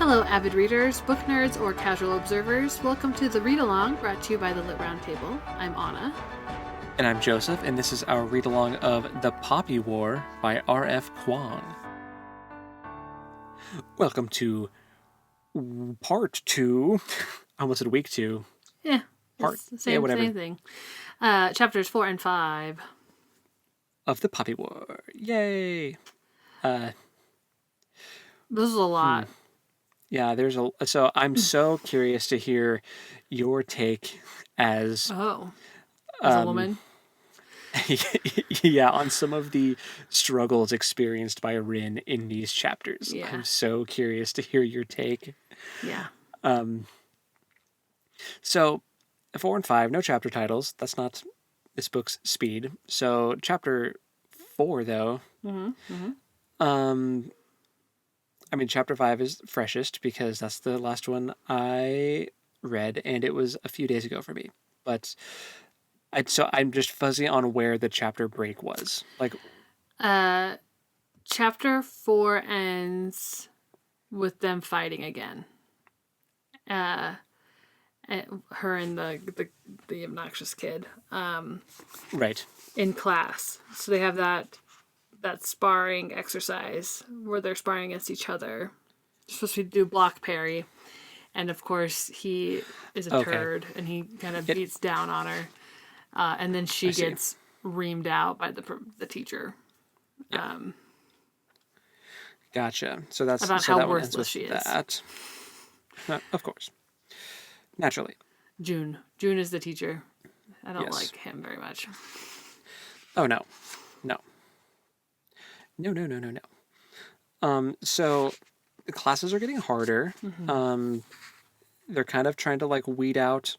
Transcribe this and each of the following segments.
Hello, avid readers, book nerds, or casual observers. Welcome to the Read Along, brought to you by the Lit Round Table. I'm Anna. And I'm Joseph, and this is our read-along of The Poppy War by R.F. Kuang. Welcome to part 2. I almost said week 2. Yeah, Part, it's the same thing. Chapters 4 and 5. Of The Poppy War. Yay! This is a lot. Yeah, so I'm so curious to hear your take as... As a woman? Yeah, on some of the struggles experienced by Rin in these chapters. Yeah. I'm so curious to hear your take. Yeah. So, 4 and 5, no chapter titles. That's not this book's speed. So, chapter 4, though. I mean, chapter 5 is freshest because that's the last one I read, and it was a few days ago for me. But I'm just fuzzy on where the chapter break was. Like, Chapter 4 ends with them fighting again. Her and the obnoxious kid. right. In class. So they have that sparring exercise where they're sparring against each other. They're supposed to do block parry. And of course he is a turd and he kind of beats down on her. And then she gets reamed out by the teacher. Yeah. Gotcha. So that's about so how that worthless she is. That. Of course. Naturally. June is the teacher. I don't Yes. like him very much. Oh no. So the classes are getting harder. They're kind of trying to like weed out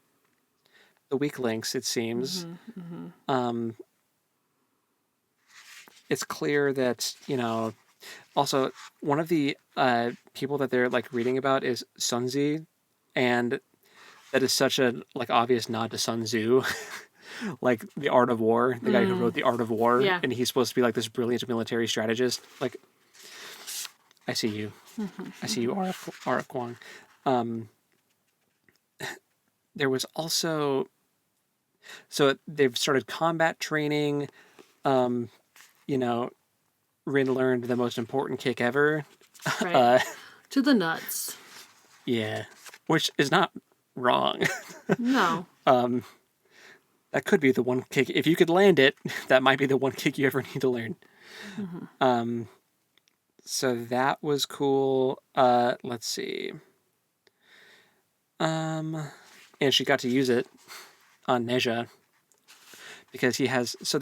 the weak links, it seems. It's clear that, also one of the people that they're like reading about is Sun Tzu, and that is such a like obvious nod to Sun Tzu. Like The Art of War, the guy who wrote The Art of War, and he's supposed to be like this brilliant military strategist. Like, I see you. I see you, R.F. Kuang. There was also... So they've started combat training. Rin learned the most important kick ever. Right. To the nuts. Yeah. Which is not wrong. No. That could be the one kick. If you could land it, that might be the one kick you ever need to learn. So that was cool. Let's see. And she got to use it on Neja. Because they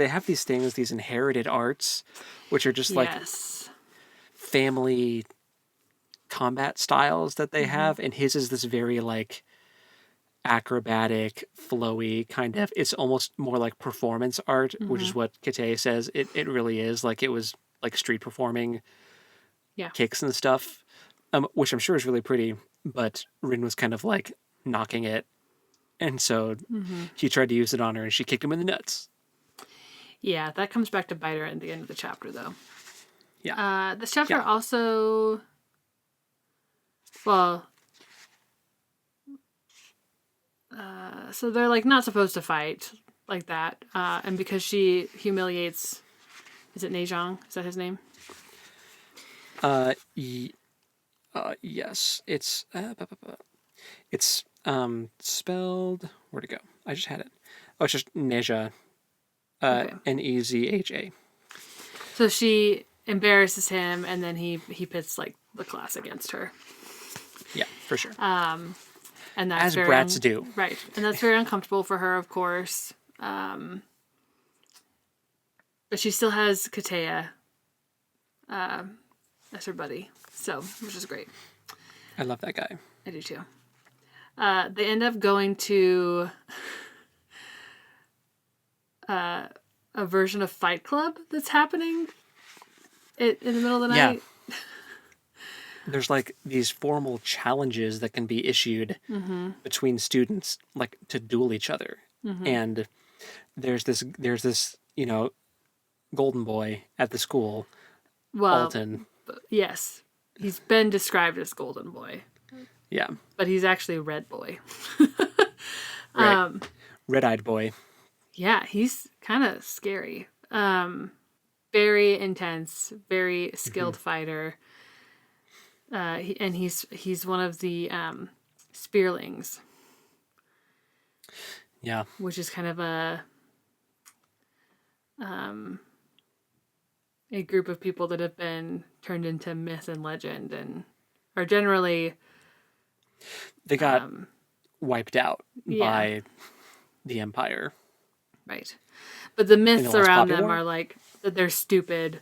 have these things, these inherited arts, which are just like family combat styles that they have. And his is this very like acrobatic, flowy kind of. It's almost more like performance art, which is what Kate says. It really is. Like it was like street performing kicks and stuff, which I'm sure is really pretty. But Rin was kind of like knocking it. And so he tried to use it on her and she kicked him in the nuts. Yeah, that comes back to bite her at the end of the chapter, though. Yeah. This chapter also... Well... so they're, like, not supposed to fight like that. And because she humiliates... Is it Nejiang? Is that his name? Yes. It's... It's spelled... Where'd it go? I just had it. Oh, it's just Neja. Nezha. So she embarrasses him, and then he pits, like, the class against her. Yeah, for sure. And that's as brats do. Right. And that's very uncomfortable for her, of course. But she still has Katea as her buddy. So, which is great. I love that guy. I do too. They end up going to a version of Fight Club that's happening in the middle of the night. There's like these formal challenges that can be issued between students, like to duel each other. And there's this, golden boy at the school, Alton. Yes. He's been described as golden boy. Yeah. But he's actually Red Boy. Right. Red-eyed boy. Yeah, he's kind of scary. Very intense, very skilled fighter. He's one of the spearlings. Yeah. Which is kind of a group of people that have been turned into myth and legend and are generally they got wiped out by the Empire. Right. But the myths the last around Poppy them War? are like that they're stupid.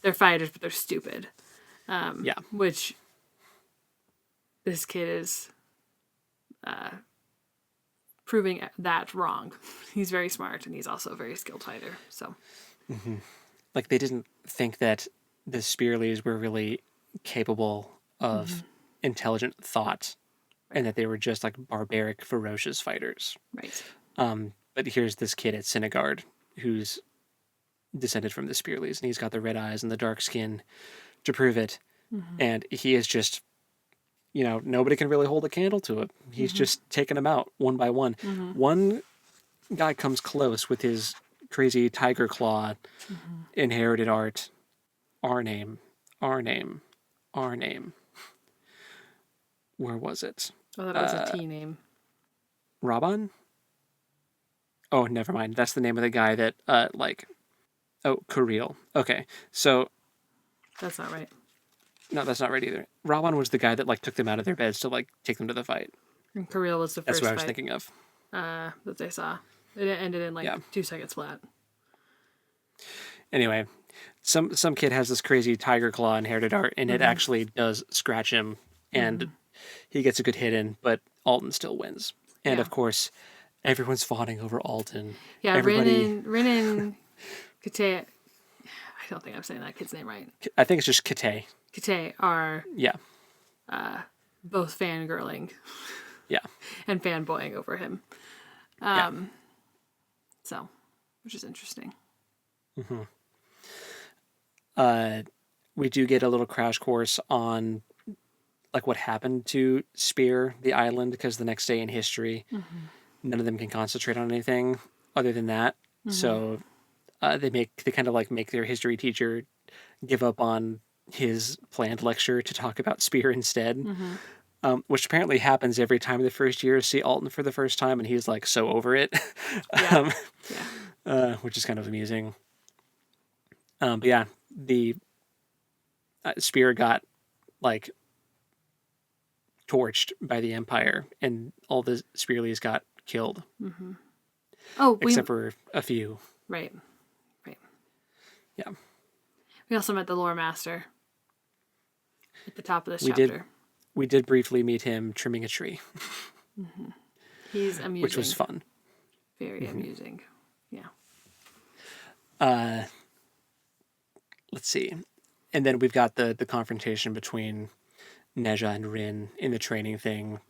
They're fighters, but they're stupid. Yeah. Which this kid is proving that wrong. He's very smart and he's also a very skilled fighter. So Like, they didn't think that the Spearleys were really capable of intelligent thought and that they were just like barbaric, ferocious fighters. right. But here's this kid at Synagard who's descended from the Spearleys, and he's got the red eyes and the dark skin to prove it. And he is just, nobody can really hold a candle to it. He's just taking them out one by one. One guy comes close with his crazy tiger claw inherited art. Our name. Where was it? I thought it was a T name. Raban? Oh, never mind. That's the name of the guy that, Kirill. Okay, so... That's not right. No, that's not right either. Raban was the guy that, took them out of their beds to, take them to the fight. And Kirill was the That's first what I was fight thinking of. that they saw. It ended in 2 seconds flat. Anyway, some kid has this crazy tiger claw inherited art, and it actually does scratch him, and he gets a good hit in, but Alton still wins. And, of course, everyone's fawning over Alton. Yeah, Everybody... Rin and Kate. I don't think I'm saying that kid's name right. I think it's just Kate. Kate are Yeah. both fangirling. Yeah. And fanboying over him. So, which is interesting. We do get a little crash course on what happened to Spear, the island, because the next day in history, none of them can concentrate on anything other than that. So they kind of make their history teacher give up on his planned lecture to talk about Spear instead. Which apparently happens every time the first years see Alton for the first time, and he's so over it. Which is kind of amusing. But yeah, the Spear got torched by the Empire, and all the Spearleys got killed. Except for a few. Right. Yeah. We also met the lore master at the top of this chapter. We did briefly meet him trimming a tree. He's amusing. Which was fun. Very amusing. Yeah. Let's see. And then we've got the confrontation between Neja and Rin in the training thing.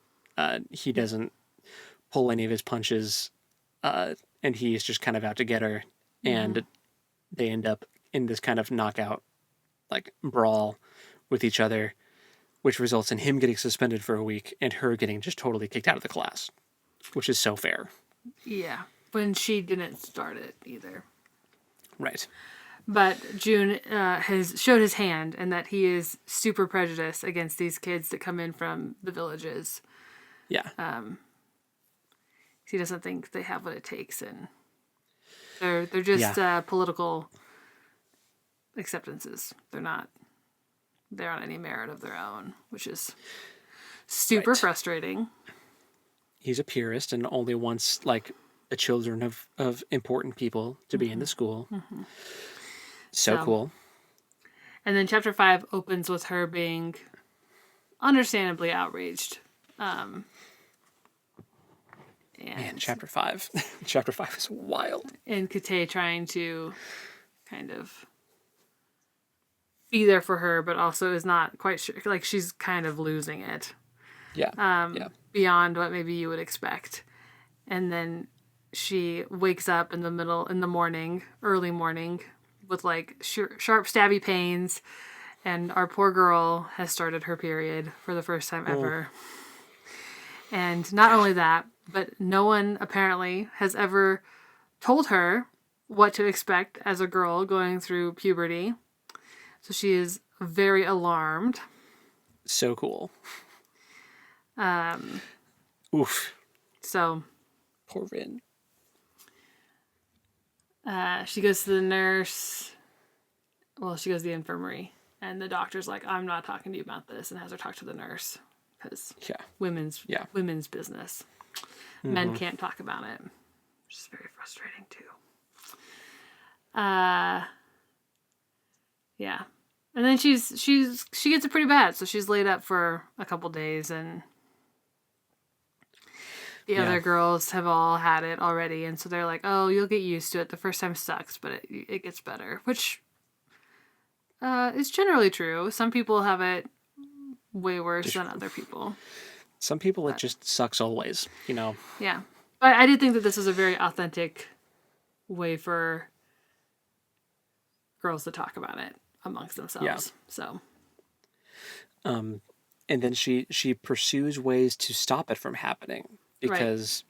He doesn't pull any of his punches, and he's just kind of out to get her. And they end up in this kind of knockout, brawl with each other, which results in him getting suspended for a week and her getting just totally kicked out of the class, which is so fair. Yeah, when she didn't start it either. Right. But June has showed his hand and that he is super prejudiced against these kids that come in from the villages. Yeah. He doesn't think they have what it takes, and they're just political acceptances. They're not on any merit of their own, which is super frustrating. He's a purist and only wants the children of important people to be in the school. So cool. And then chapter 5 opens with her being understandably outraged. Man, chapter 5. Chapter 5 is wild. And Kate trying to kind of be there for her, but also is not quite sure. She's kind of losing it. Yeah. Beyond what maybe you would expect. And then she wakes up in the morning, early morning, with sharp stabby pains, and our poor girl has started her period for the first time ever. And not only that, but no one apparently has ever told her what to expect as a girl going through puberty. So she is very alarmed. So cool. Oof. So Poor Vin. she goes to the nurse. Well, she goes to the infirmary. And the doctor's like, I'm not talking to you about this, and has her talk to the nurse. Because women's business. Mm-hmm. Men can't talk about it. Which is very frustrating, too. Yeah. And then she gets it pretty bad, so she's laid up for a couple days, and the other girls have all had it already, and so they're like, oh, you'll get used to it. The first time sucks, but it gets better, which is generally true. Some people have it way worse than other people. Some people it just sucks always, you know. Yeah. But I did think that this was a very authentic way for girls to talk about it amongst themselves. Yeah. So and then she pursues ways to stop it from happening, because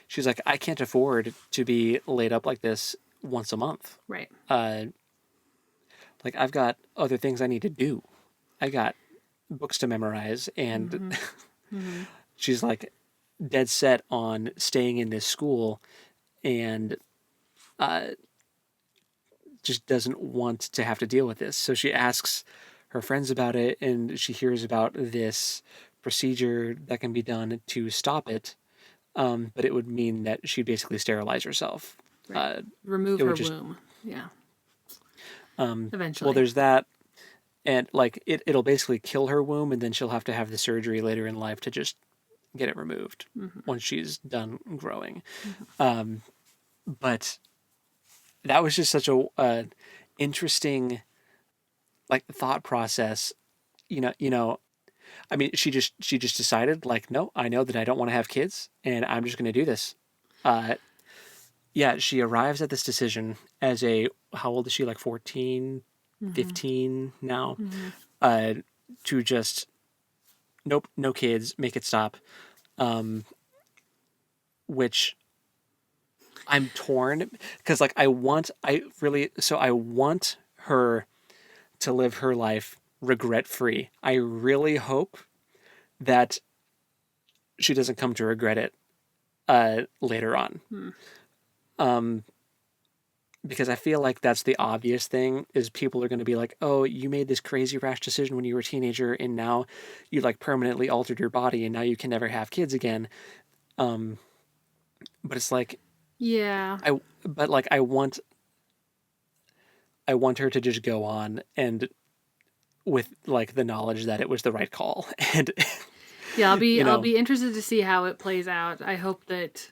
she's like, I can't afford to be laid up like this once a month. Right. Like, I've got other things I need to do. I got books to memorize, and she's like dead set on staying in this school, and just doesn't want to have to deal with this. So she asks her friends about it, and she hears about this procedure that can be done to stop it, but it would mean that she'd basically sterilize herself. Right. Remove her womb. Yeah. Eventually. Well, there's that, and like it'll basically kill her womb, and then she'll have to have the surgery later in life to just get it removed once she's done growing. But that was just such a interesting like thought process. You know, I mean, she just decided, like, no, I know that I don't want to have kids, and I'm just going to do this. Yeah, she arrives at this decision as how old is she? Like 14, 15 now, to just, nope, no kids, make it stop. Which I'm torn, because like I want her to live her life regret free. I really hope that she doesn't come to regret it later on. Because I feel like that's the obvious thing, is people are going to be like, oh, you made this crazy rash decision when you were a teenager, and now you like permanently altered your body, and now you can never have kids again. But it's like, yeah, I want her to just go on, and with like the knowledge that it was the right call. And yeah, I'll be interested to see how it plays out. I hope that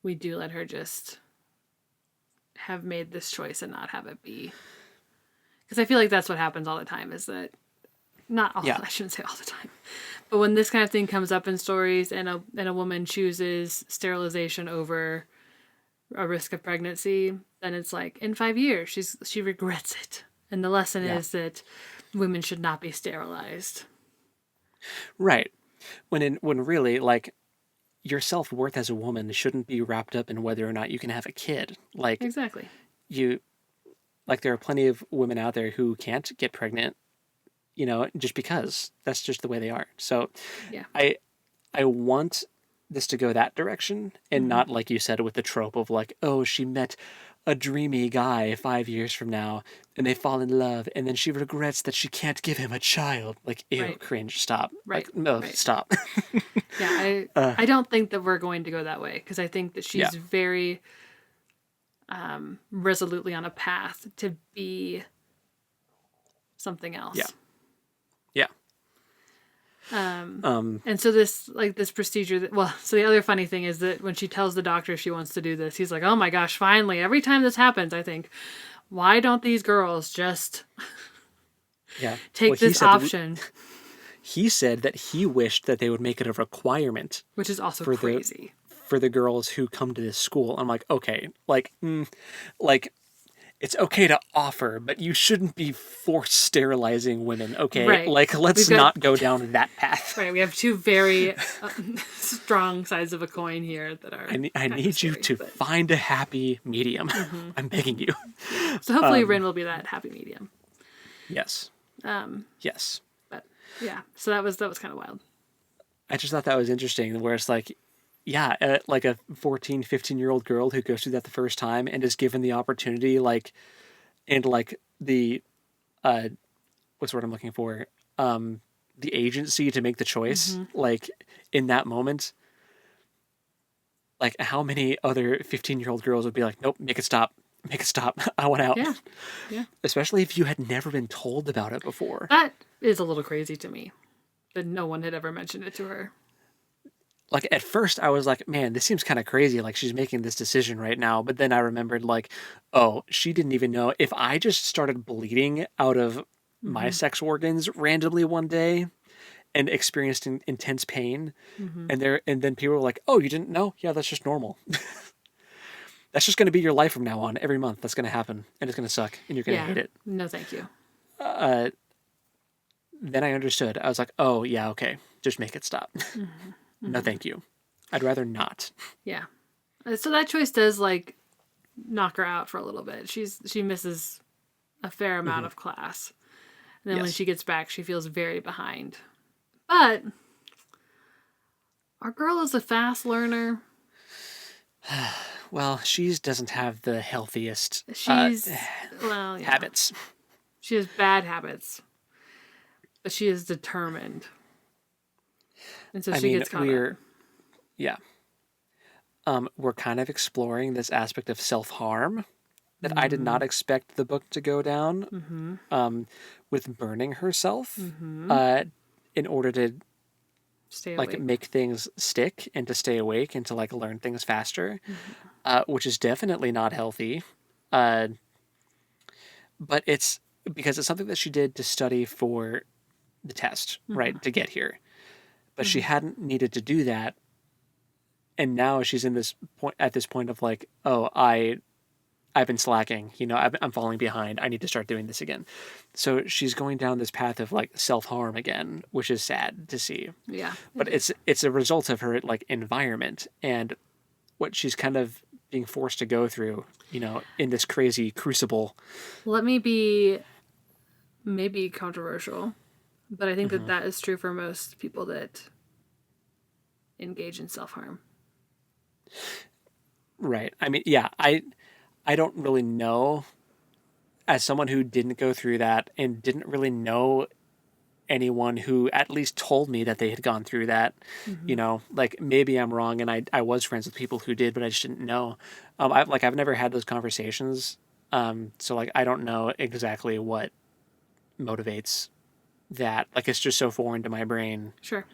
we do let her just have made this choice and not have it be, because I feel like that's what happens all the time, is that not all, I shouldn't say all the time, but when this kind of thing comes up in stories, and a woman chooses sterilization over a risk of pregnancy, then it's like, in 5 years she regrets it, and the lesson is that women should not be sterilized. Right. When really, like, your self-worth as a woman shouldn't be wrapped up in whether or not you can have a kid. Like, exactly. There are plenty of women out there who can't get pregnant, you know, just because that's just the way they are. So yeah. I want this to go that direction, and not, like you said, with the trope of like, oh, she met a dreamy guy 5 years from now, and they fall in love, and then she regrets that she can't give him a child. Like, ew, cringe, stop. Right. Like, no, stop. Yeah, I don't think that we're going to go that way, because I think that she's very resolutely on a path to be something else. Yeah. And so this procedure so the other funny thing is that when she tells the doctor she wants to do this, he's like, oh my gosh, finally. Every time this happens, I think, why don't these girls just take this option? He said that he wished that they would make it a requirement, which is also crazy for the girls who come to this school. I'm like, okay, like it's okay to offer, but you shouldn't be forced sterilizing women, okay? Right. Like, let's We've got- not go down that path. Right, we have two very strong sides of a coin here that are. I need you to find a happy medium. I'm begging you. So hopefully Rin will be that happy medium. Yes. Yes. But yeah, so that was kind of wild. I just thought that was interesting, where it's like, yeah, like a 14, 15-year-old girl who goes through that the first time and is given the opportunity, like, and like the, what's the word I'm looking for? The agency to make the choice, like in that moment, like how many other 15-year-old girls would be like, nope, make it stop, I want out. Yeah, yeah. Especially if you had never been told about it before. That is a little crazy to me, that no one had ever mentioned it to her. Like at first I was like, man, this seems kind of crazy. Like she's making this decision right now. But then I remembered like, oh, she didn't even know. If I just started bleeding out of my sex organs randomly one day and experienced intense pain, and then people were like, oh, you didn't know? Yeah, that's just normal. That's just going to be your life from now on. Every month that's going to happen and it's going to suck and you're going to hate it. No, thank you. Then I understood. I was like, oh yeah, okay. Just make it stop. No, thank you. I'd rather not. Yeah. So that choice does like knock her out for a little bit. She misses a fair amount of class. And then when she gets back, she feels very behind. But our girl is a fast learner. Well, she doesn't have the healthiest habits. She has bad habits. But she is determined. And so she gets caught up. Yeah. We're kind of exploring this aspect of self-harm that I did not expect the book to go down, with burning herself in order to stay like awake. make things stick and to stay awake and to like learn things faster, which is definitely not healthy. But it's because it's something that she did to study for the test, right, to get here. But she hadn't needed to do that. And now she's in this point of like, oh, I've been slacking, I'm falling behind. I need to start doing this again. So she's going down this path of like self-harm again, which is sad to see. Yeah. But it's a result of her like environment and what she's kind of being forced to go through, in this crazy crucible. Let me be maybe controversial, but I think that is true for most people that engage in self-harm. Right. I mean, yeah, I don't really know, as someone who didn't go through that and didn't really know anyone who at least told me that they had gone through that, like maybe I'm wrong and I was friends with people who did, but I just didn't know. I've never had those conversations. So like, I don't know exactly what motivates that. Like, it's just so foreign to my brain. Sure.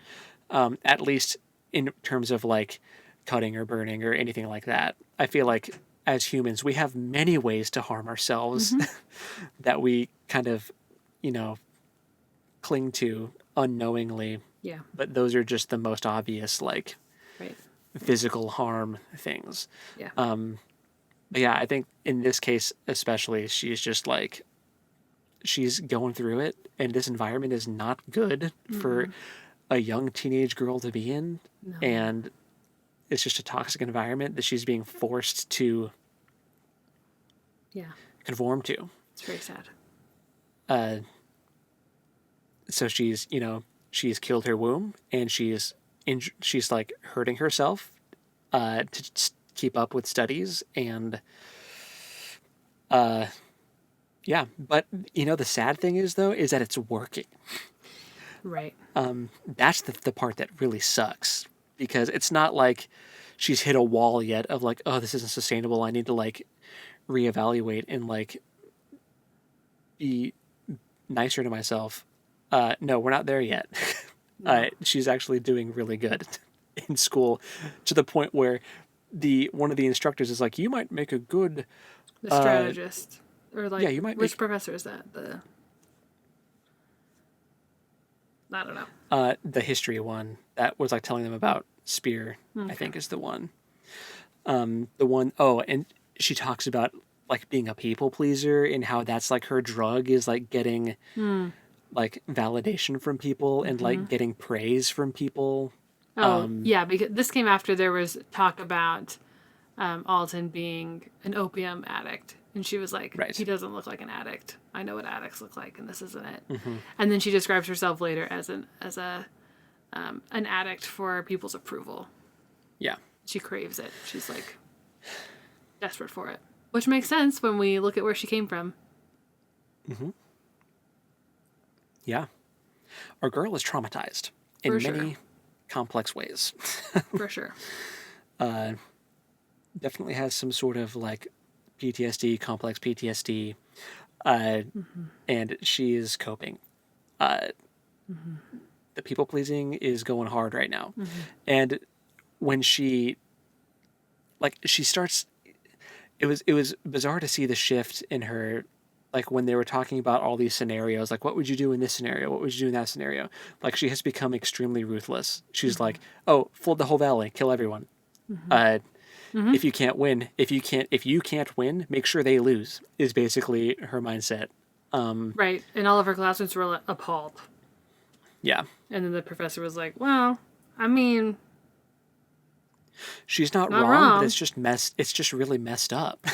At least in terms of like cutting or burning or anything like that. I feel like as humans, we have many ways to harm ourselves that we kind of, cling to unknowingly. Yeah. But those are just the most obvious, like, physical harm things. Yeah. But yeah, I think in this case especially, she's just like, she's going through it, and this environment is not good for a young teenage girl to be in. No. And it's just a toxic environment that she's being forced to conform to. It's very sad. So she's, she's killed her womb and she's like hurting herself to keep up with studies and yeah, but the sad thing is though is that it's working. Right. That's the part that really sucks, because it's not like she's hit a wall yet of like, oh, this isn't sustainable. I need to like reevaluate and like be nicer to myself. No, we're not there yet. No. She's actually doing really good in school, to the point where one of the instructors is like, you might make a good strategist, or like, you might which professor is that? I don't know. The history one that was like telling them about Spear, I think is the one. And she talks about like being a people pleaser and how that's like her drug is like getting like validation from people and like getting praise from people. Oh, yeah, because this came after there was talk about Alton being an opium addict. And she was like, Right. he doesn't look like an addict. I know what addicts look like, and this isn't it. Mm-hmm. And then she describes herself later as an addict for people's approval. Yeah. She craves it. She's like desperate for it. Which makes sense when we look at where she came from. Mm-hmm. Yeah. Our girl is traumatized in For sure. many complex ways. For sure. Definitely has some sort of like PTSD, complex PTSD, and she is coping. The people pleasing is going hard right now. And when she starts, it was bizarre to see the shift in her, like when they were talking about all these scenarios, like what would you do in this scenario? What would you do in that scenario? Like she has become extremely ruthless. She's like, oh, flood the whole valley, kill everyone. If you can't win, if you can't win, make sure they lose is basically her mindset. Right. And all of her classmates were appalled. Yeah. And then the professor was like, well, I mean, She's not Not wrong, wrong. but it's just really messed up.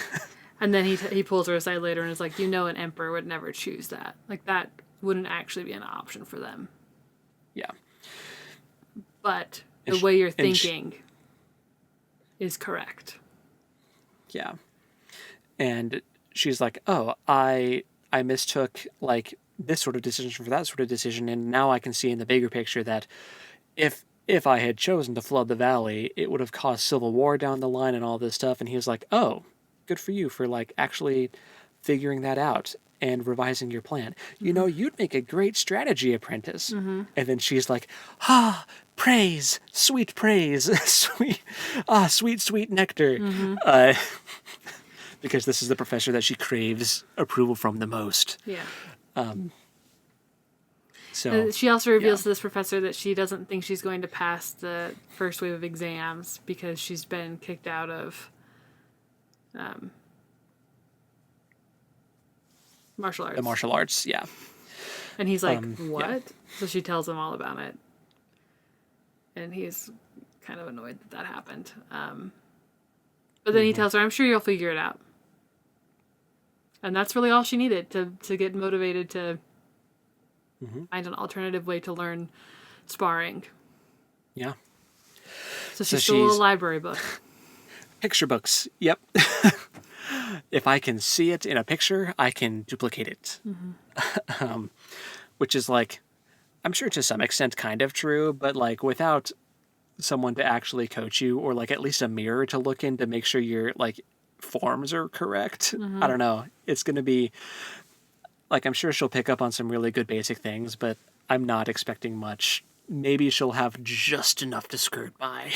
and then he pulls her aside later and is like, an emperor would never choose that. Like, that wouldn't actually be an option for them. Yeah. But And the sh- way you're and sh- thinking is correct. Yeah. And she's like, oh, I mistook like this sort of decision for that sort of decision, and now I can see in the bigger picture that if I had chosen to flood the valley, it would have caused civil war down the line and all this stuff. And he was like, oh, good for you for like actually figuring that out and revising your plan. You know, you'd make a great strategy apprentice. And then she's like, praise, sweet, sweet nectar. Because this is the professor that she craves approval from the most. Yeah. So She also reveals to this professor that she doesn't think she's going to pass the first wave of exams because she's been kicked out of martial arts. the martial arts, yeah. And he's like, Yeah. what? So she tells him all about it. And he's kind of annoyed that happened. But then he tells her, I'm sure you'll figure it out. And that's really all she needed to get motivated to find an alternative way to learn sparring. Yeah. So she So stole a she's- library book. Picture books, yep. If I can see it in a picture, I can duplicate it. Which is like, I'm sure to some extent kind of true, but like without someone to actually coach you or like at least a mirror to look in to make sure your like forms are correct. I don't know. It's going to be like, I'm sure she'll pick up on some really good basic things, but I'm not expecting much. Maybe she'll have just enough to skirt by.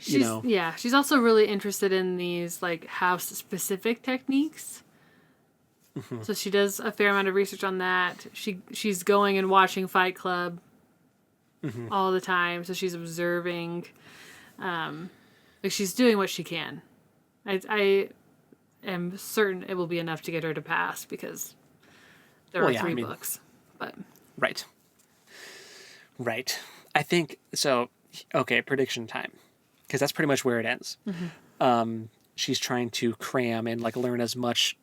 Yeah, she's also really interested in these like house specific techniques. So she does a fair amount of research on that. She's going and watching Fight Club all the time, so she's observing. Like she's doing what she can. I am certain it will be enough to get her to pass because there are three books. But Right. I think so. Okay, prediction time, because that's pretty much where it ends. She's trying to cram and like learn as much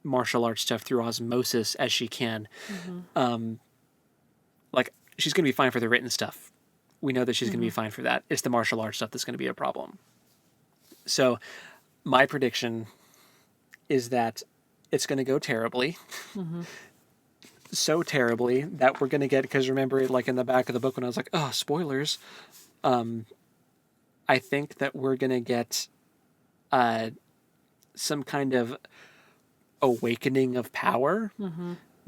martial arts stuff through osmosis as she can. Like she's going to be fine for the written stuff. We know that she's going to be fine for that. It's the martial arts stuff that's going to be a problem. So my prediction is that it's going to go terribly. So terribly that we're going to get, because remember like in the back of the book when I was like, oh, spoilers. I think that we're going to get some kind of awakening of power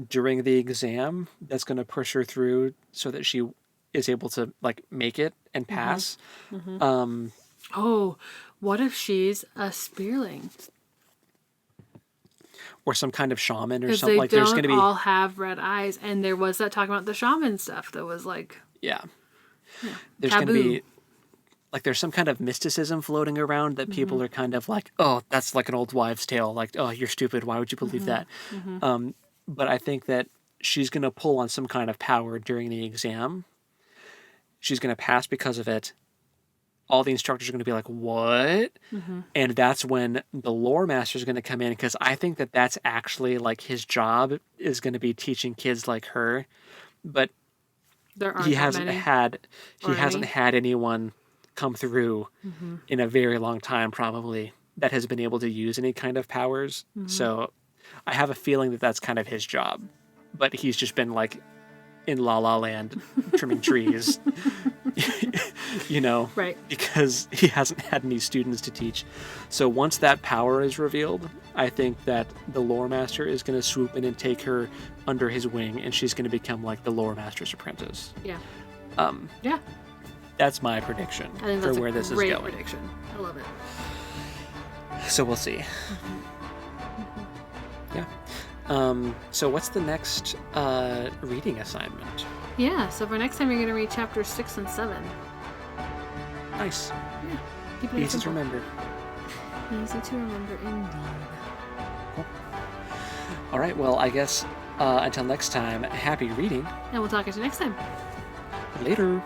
during the exam that's going to push her through so that she is able to like make it and pass. oh, what if she's a spearling? Or some kind of shaman or Because something. they Like there's going to don't be all have red eyes, and there was that talk about the shaman stuff that was like there's going to taboo. be like there's some kind of mysticism floating around that people are kind of like, oh, that's like an old wives' tale. Like, oh, you're stupid. Why would you believe that? But I think that she's going to pull on some kind of power during the exam. She's going to pass because of it. All the instructors are going to be like, what? And that's when the lore master is going to come in, because I think that that's actually like his job is going to be teaching kids like her. But he hasn't had anyone come through in a very long time, probably, that has been able to use any kind of powers. So I have a feeling that that's kind of his job. But he's just been like in La La Land trimming trees, you know, Right. because he hasn't had any students to teach. So once that power is revealed, I think that the lore master is going to swoop in and take her under his wing, and she's going to become like the lore master's apprentice. Yeah. Yeah. That's my prediction for where this is going. Prediction. I love it. So we'll see. Yeah. So what's the next reading assignment? Yeah, so for next time you're going to read chapters 6 and 7. Nice. Yeah. Keep it Easy to simple. remember. Easy to remember indeed. Cool. All right, well, I guess until next time, happy reading. And we'll talk at you next time. Later.